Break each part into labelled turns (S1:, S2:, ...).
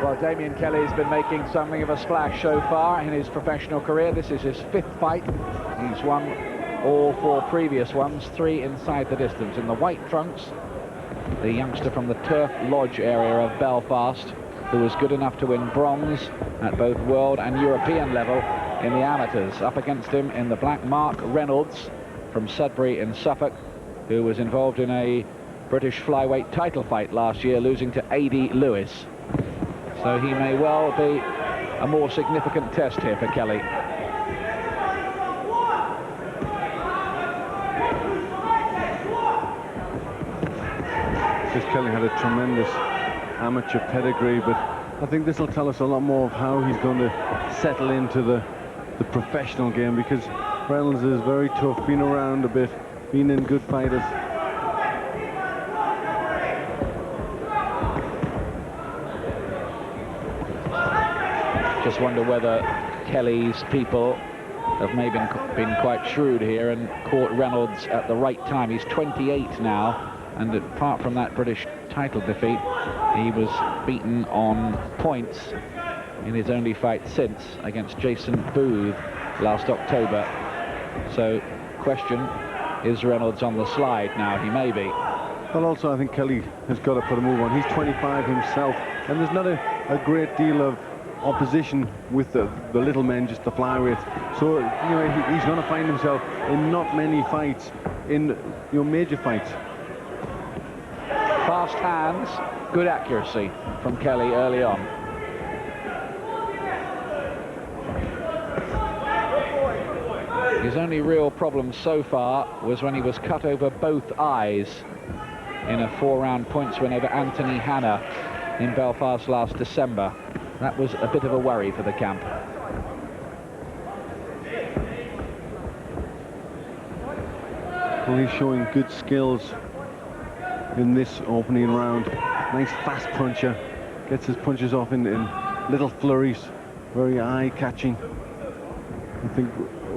S1: Well, Damean Kelly's been making something of a splash so far in his professional career. This is his 5th fight. He's won all 4 previous ones, 3 inside the distance. In the white trunks, the youngster from the Turf Lodge area of Belfast, who was good enough to win bronze at both world and European level in the amateurs. Up against him in the black, Mark Reynolds from Sudbury in Suffolk, who was involved in a British flyweight title fight last year, losing to A.D. Lewis. So he may well be a more significant test here for Kelly.
S2: Because Kelly had a tremendous amateur pedigree, but I think this will tell us a lot more of how he's going to settle into the professional game, because Reynolds is very tough, been around a bit, been in good fighters.
S1: Just wonder whether Kelly's people have maybe been quite shrewd here and caught Reynolds at the right time. He's 28 now, and apart from that British title defeat, he was beaten on points in his only fight since, against Jason Booth last October. So, question, is Reynolds on the slide now? He may be.
S2: Well, also I think Kelly has got to put a move on. He's 25 himself, and there's not a great deal of opposition with the little men, just the flyweights. So, you know, he's going to find himself in not many fights, in major fights.
S1: Fast hands, good accuracy from Kelly early on. His only real problem so far was when he was cut over both eyes in a 4-round points win over Anthony Hanna in Belfast last December. That was a bit of a worry for the camp.
S2: Well, he's showing good skills in this opening round. Nice fast puncher, gets his punches off in little flurries, very eye-catching. I think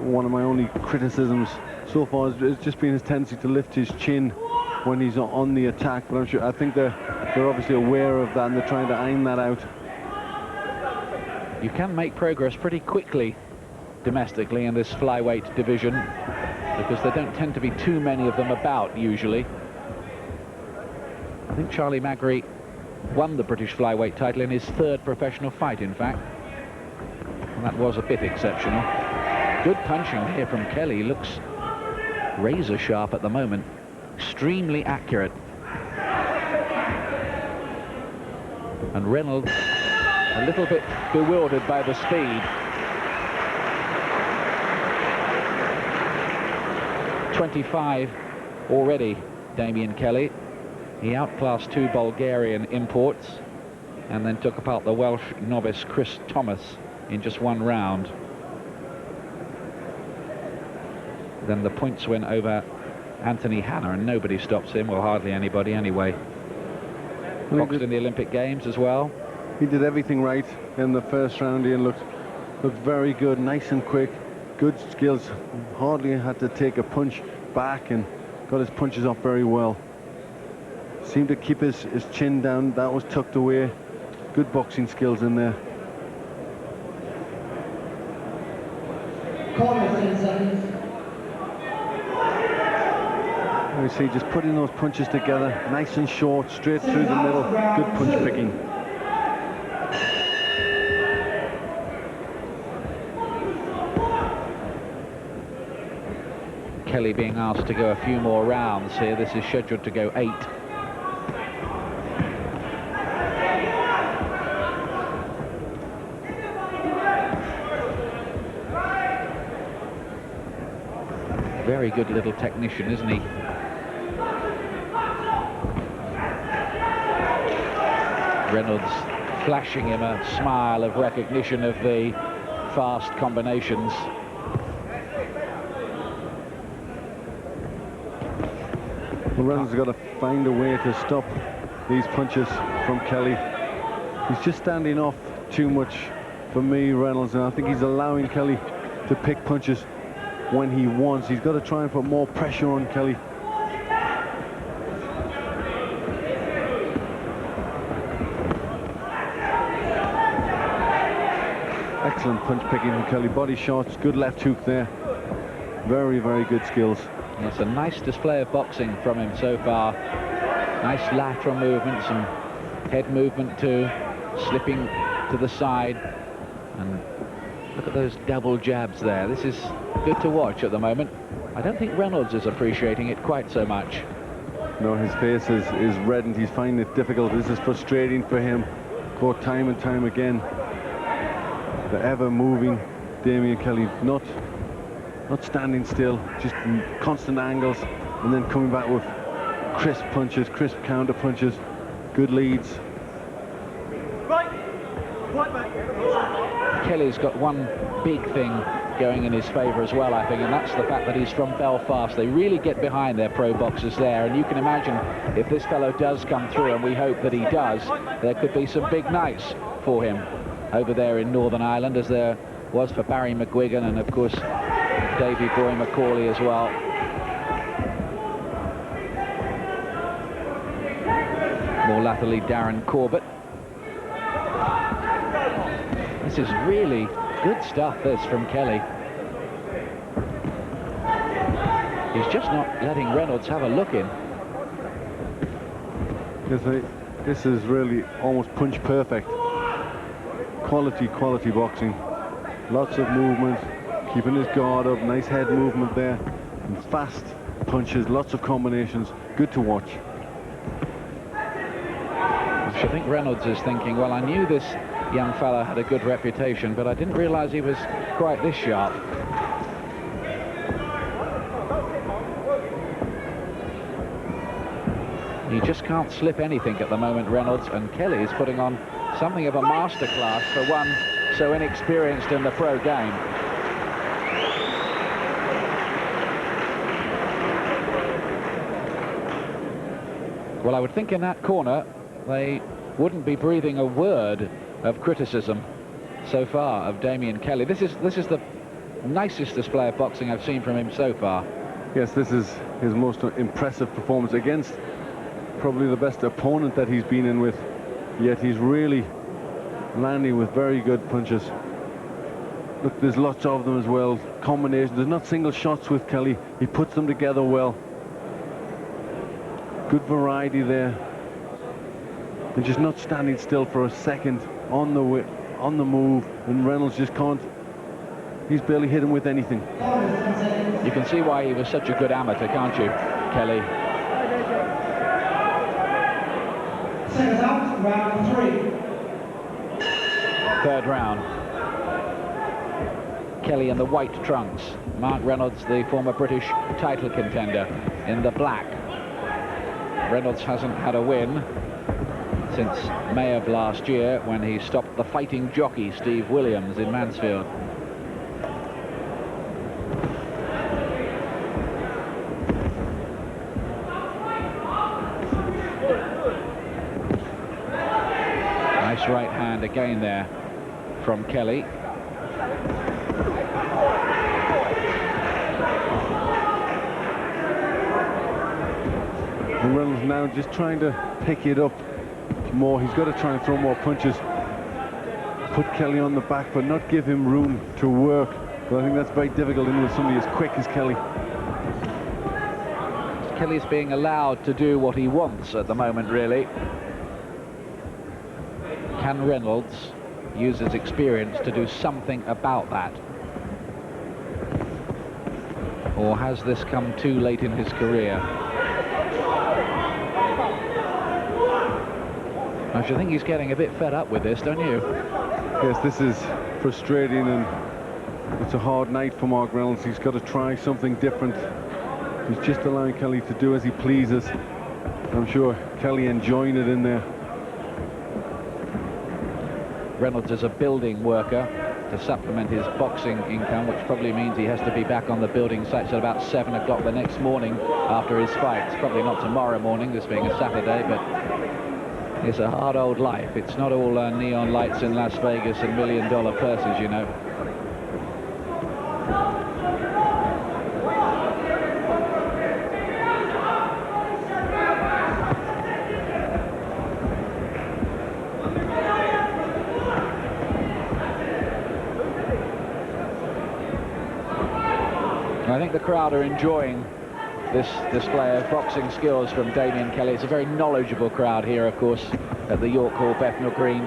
S2: one of my only criticisms so far has just been his tendency to lift his chin when he's on the attack, but I think they're obviously aware of that and they're trying to iron that out.
S1: You can make progress pretty quickly domestically in this flyweight division, because there don't tend to be too many of them about usually. I think Charlie Magri won the British flyweight title in his 3rd professional fight, in fact. And that was a bit exceptional. Good punching here from Kelly. Looks razor sharp at the moment. Extremely accurate. And Reynolds a little bit bewildered by the speed. 25 already, Damean Kelly. He outclassed 2 Bulgarian imports and then took apart the Welsh novice Chris Thomas in just 1 round. Then the points win over Anthony Hanna, and nobody stops him, well, hardly anybody anyway. Boxed in the Olympic Games as well.
S2: He did everything right in the first round. He looked very good, nice and quick, good skills. Hardly had to take a punch back and got his punches off very well. Seemed to keep his chin down. That was tucked away. Good boxing skills in there. You see, just putting those punches together, nice and short, straight through the middle. Good punch picking.
S1: Kelly being asked to go a few more rounds here. This is scheduled to go 8. Very good little technician, isn't he? Reynolds flashing him a smile of recognition of the fast combinations.
S2: Well, Reynolds has got to find a way to stop these punches from Kelly. He's just standing off too much for me, Reynolds, and I think he's allowing Kelly to pick punches when he wants. He's got to try and put more pressure on Kelly. Excellent punch picking from Kelly. Body shots, good left hook there. Very, very good skills.
S1: It's a nice display of boxing from him so far. Nice lateral movements and head movement too, slipping to the side. And look at those double jabs there. This is good to watch at the moment. I don't think Reynolds is appreciating it quite so much.
S2: No, his face is reddened. He's finding it difficult. This is frustrating for him. Caught time and time again. The ever-moving Damean Kelly, not standing still, just constant angles, and then coming back with crisp punches, crisp counter punches, good leads.
S1: Kelly's got one big thing going in his favour as well, I think, and that's the fact that he's from Belfast. They really get behind their pro boxers there, and you can imagine if this fellow does come through, and we hope that he does, there could be some big nights for him over there in Northern Ireland, as there was for Barry McGuigan and of course Davy Boy McCauley as well. More latterly Darren Corbett. This is really good stuff, this, from Kelly. He's just not letting Reynolds have a look in.
S2: This is really almost punch perfect. Quality boxing. Lots of movement, keeping his guard up, nice head movement there, and fast punches, lots of combinations, good to watch.
S1: I think Reynolds is thinking, well, I knew this young fella had a good reputation, but I didn't realize he was quite this sharp. He just can't slip anything at the moment, Reynolds, and Kelly is putting on something of a masterclass for one so inexperienced in the pro game. Well, I would think in that corner they wouldn't be breathing a word of criticism so far of Damean Kelly. This is the nicest display of boxing I've seen from him so far.
S2: Yes, this is his most impressive performance against probably the best opponent that he's been in with, yet he's really landing with very good punches. Look, there's lots of them as well, combinations. There's not single shots with Kelly. He puts them together well. Good variety there. And just not standing still for a second on the move, and Reynolds just can't. He's barely hit him with anything.
S1: You can see why he was such a good amateur, can't you, Kelly?
S3: Seconds out, round 3.
S1: Third round. Kelly in the white trunks. Mark Reynolds, the former British title contender, in the black. Reynolds hasn't had a win since May of last year, when he stopped the fighting jockey Steve Williams in Mansfield. Nice right hand again there from Kelly.
S2: And Reynolds now just trying to pick it up more. He's got to try and throw more punches. Put Kelly on the back, but not give him room to work. But I think that's very difficult in with somebody as quick as Kelly.
S1: Kelly's being allowed to do what he wants at the moment, really. Can Reynolds use his experience to do something about that? Or has this come too late in his career? I should think he's getting a bit fed up with this, don't you?
S2: Yes, this is frustrating, and it's a hard night for Mark Reynolds. He's got to try something different. He's just allowing Kelly to do as he pleases. I'm sure Kelly enjoying it in there.
S1: Reynolds is a building worker to supplement his boxing income, which probably means he has to be back on the building sites at about 7 o'clock the next morning after his fight. It's probably not tomorrow morning, this being a Saturday, but it's a hard old life. It's not all neon lights in Las Vegas and million-dollar purses, you know. I think the crowd are enjoying this display of boxing skills from Damean Kelly. It's a very knowledgeable crowd here, of course, at the York Hall Bethnal Green.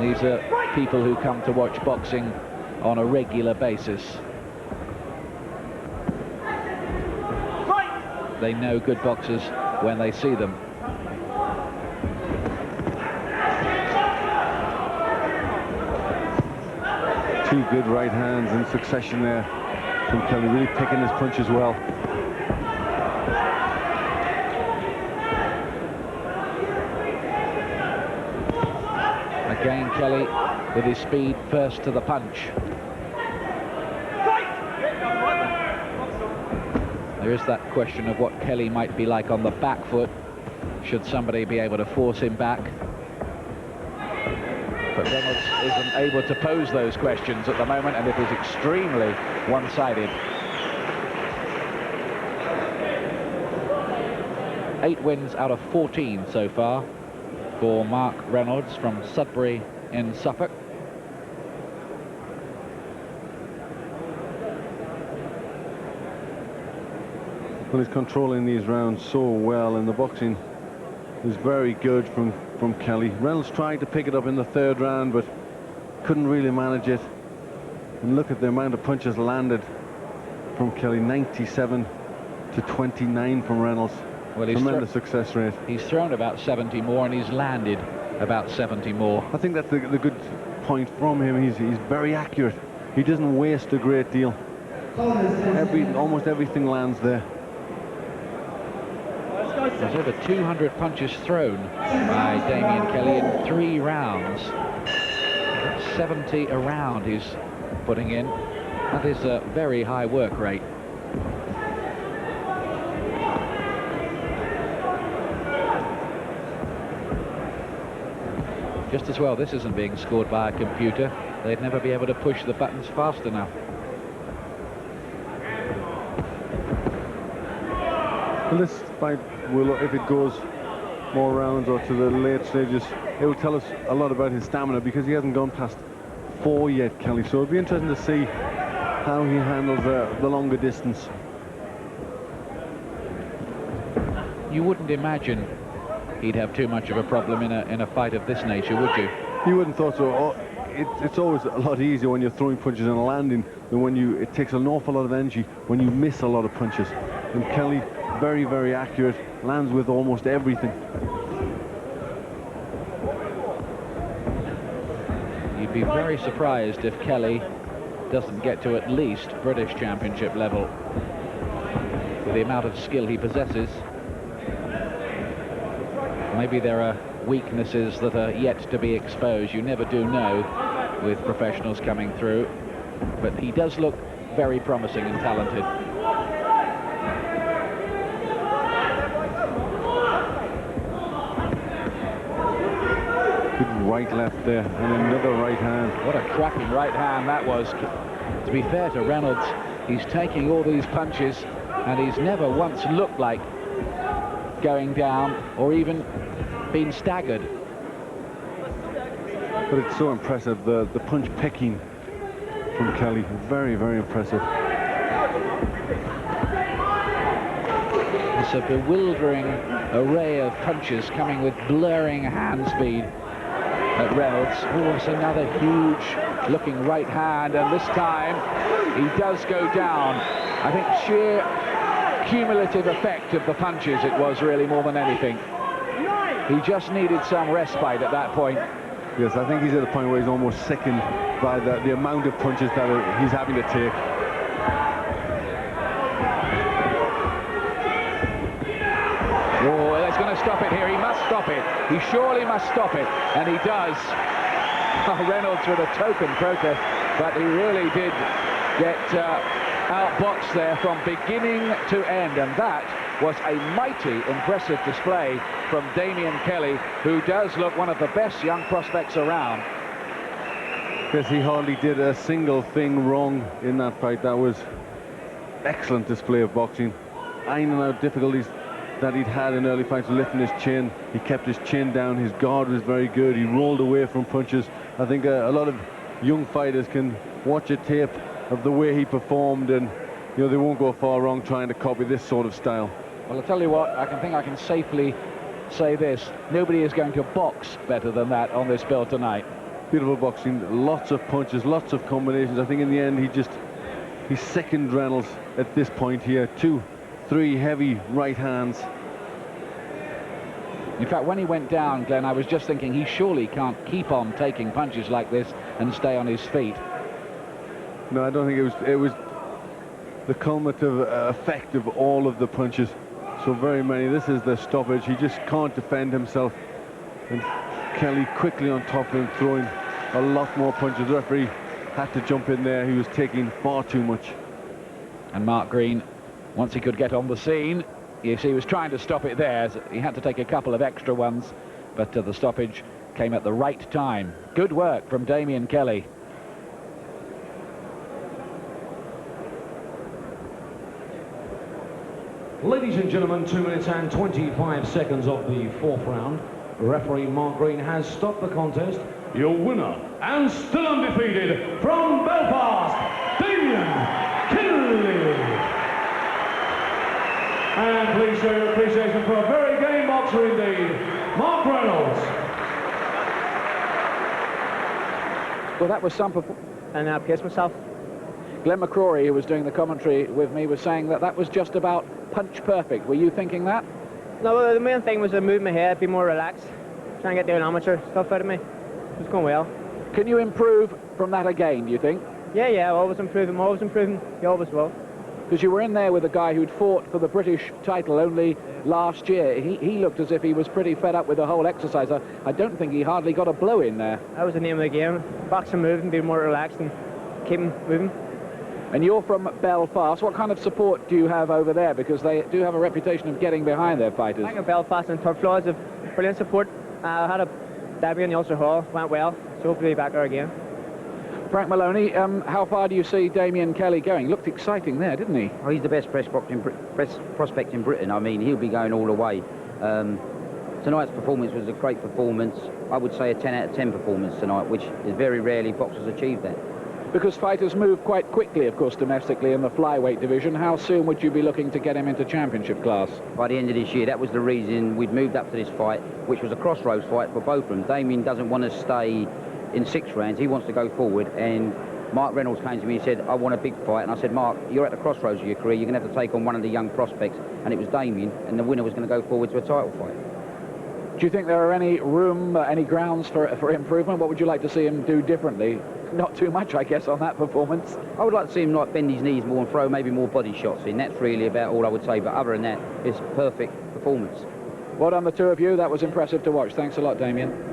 S1: These are people who come to watch boxing on a regular basis. They know good boxers when they see them.
S2: Two good right hands in succession there from Kelly, really picking his punches well.
S1: Again, Kelly with his speed first to the punch. There is that question of what Kelly might be like on the back foot, should somebody be able to force him back. But Reynolds isn't able to pose those questions at the moment, and it is extremely one-sided. 8 wins out of 14 so far for Mark Reynolds from Sudbury in Suffolk.
S2: Well, he's controlling these rounds so well, and the boxing is very good from Kelly. Reynolds tried to pick it up in the 3rd round, but couldn't really manage it. And look at the amount of punches landed from Kelly, 97 to 29 from Reynolds.
S1: Well, he's
S2: tremendous success rate.
S1: He's thrown about 70 more, and he's landed about 70 more.
S2: I think that's the good point from him. He's very accurate. He doesn't waste a great deal. Almost everything lands there.
S1: There's over 200 punches thrown by Damean Kelly in 3 rounds. 70 a round he's putting in. That is a very high work rate. Just as well this isn't being scored by a computer. They'd never be able to push the buttons fast enough.
S2: Well, this fight will, if it goes more rounds or to the late stages, it will tell us a lot about his stamina, because he hasn't gone past 4 yet, Kelly. So it'll be interesting to see how he handles the longer distance.
S1: You wouldn't imagine he'd have too much of a problem in a fight of this nature, would you?
S2: You wouldn't thought so. It's always a lot easier when you're throwing punches and landing than when it takes an awful lot of energy when you miss a lot of punches. And Kelly, very, very accurate, lands with almost everything.
S1: You'd be very surprised if Kelly doesn't get to at least British Championship level with the amount of skill he possesses. Maybe there are weaknesses that are yet to be exposed. You never do know with professionals coming through, but he does look very promising and talented.
S2: Good right left there, and another right hand.
S1: What a cracking right hand that was. To be fair to Reynolds, he's taking all these punches and he's never once looked like going down or even been staggered.
S2: But it's so impressive, the punch picking from Kelly. Very, very impressive.
S1: It's a bewildering array of punches coming with blurring hand speed at Reynolds. Oh, it's another huge looking right hand, and this time he does go down. I think sheer cumulative effect of the punches it was, really, more than anything. He just needed some respite at that point.
S2: Yes, I think he's at a point where he's almost sickened by the amount of punches that he's having to take.
S1: Oh, that's going to stop it here. He must stop it. He surely must stop it, and he does. Reynolds with a token protest, but he really did get outboxed there from beginning to end, and that was a mighty impressive display from Damean Kelly, who does look one of the best young prospects around.
S2: Yes, he hardly did a single thing wrong in that fight. That was excellent display of boxing. Ironing out difficulties that he'd had in early fights, lifting his chin. He kept his chin down. His guard was very good. He rolled away from punches. I think a lot of young fighters can watch a tape of the way he performed and you know, they won't go far wrong trying to copy this sort of style.
S1: Well, I'll tell you what, I can safely say this. Nobody is going to box better than that on this bill tonight.
S2: Beautiful boxing, lots of punches, lots of combinations. I think in the end he seconded Reynolds at this point here. 2, 3 heavy right hands.
S1: In fact, when he went down, Glenn, I was just thinking he surely can't keep on taking punches like this and stay on his feet.
S2: No, I don't think it was the cumulative effect of all of the punches. So very many. This is the stoppage. He just can't defend himself. And Kelly quickly on top of him, throwing a lot more punches. The referee had to jump in there. He was taking far too much.
S1: And Mark Green, once he could get on the scene, you see he was trying to stop it there. He had to take a couple of extra ones, but the stoppage came at the right time. Good work from Damean Kelly.
S4: Ladies and gentlemen, 2 minutes and 25 seconds of the 4th round. Referee Mark Green has stopped the contest. Your winner, and still undefeated, from Belfast, Damean Kelly. And please show your appreciation for a very game boxer indeed, Mark Reynolds.
S1: Well, that was some
S5: And I placed myself.
S1: Glenn McCrory, who was doing the commentary with me, was saying that was just about punch perfect. Were you thinking that?
S5: No, the main thing was to move my head, be more relaxed, try and get the amateur stuff out of me. It was going well.
S1: Can you improve from that again, do you think?
S5: Yeah, always improving, you always will.
S1: Because you were in there with a guy who'd fought for the British title only last year. He looked as if he was pretty fed up with the whole exercise. I don't think he hardly got a blow in there.
S5: That was the name of the game. Box and move and be more relaxed and keep him moving.
S1: And you're from Belfast. What kind of support do you have over there? Because they do have a reputation of getting behind their fighters.
S5: I think Belfast and Turf Laws have brilliant support. I had a Damean in the Ulster Hall, went well, so hopefully back there again.
S1: Frank Maloney, how far do you see Damean Kelly going? Looked exciting there, didn't he?
S6: Oh, he's the best prospect in Britain. I mean, he'll be going all the way. Tonight's performance was a great performance. I would say a 10 out of 10 performance tonight, which is very rarely boxers achieve that.
S1: Because fighters move quite quickly, of course, domestically in the flyweight division. How soon would you be looking to get him into championship class?
S6: By the end of this year, that was the reason we'd moved up to this fight, which was a crossroads fight for both of them. Damean doesn't want to stay in 6 rounds. He wants to go forward. And Mark Reynolds came to me and said, I want a big fight. And I said, Mark, you're at the crossroads of your career. You're going to have to take on one of the young prospects. And it was Damean, and the winner was going to go forward to a title fight.
S1: Do you think there are any grounds for improvement? What would you like to see him do differently? Not too much, I guess, on that performance.
S6: I would like to see him like bend his knees more and throw maybe more body shots in. That's really about all I would say. But other than that, it's perfect performance.
S1: Well done, the two of you. That was impressive to watch. Thanks a lot, Damean.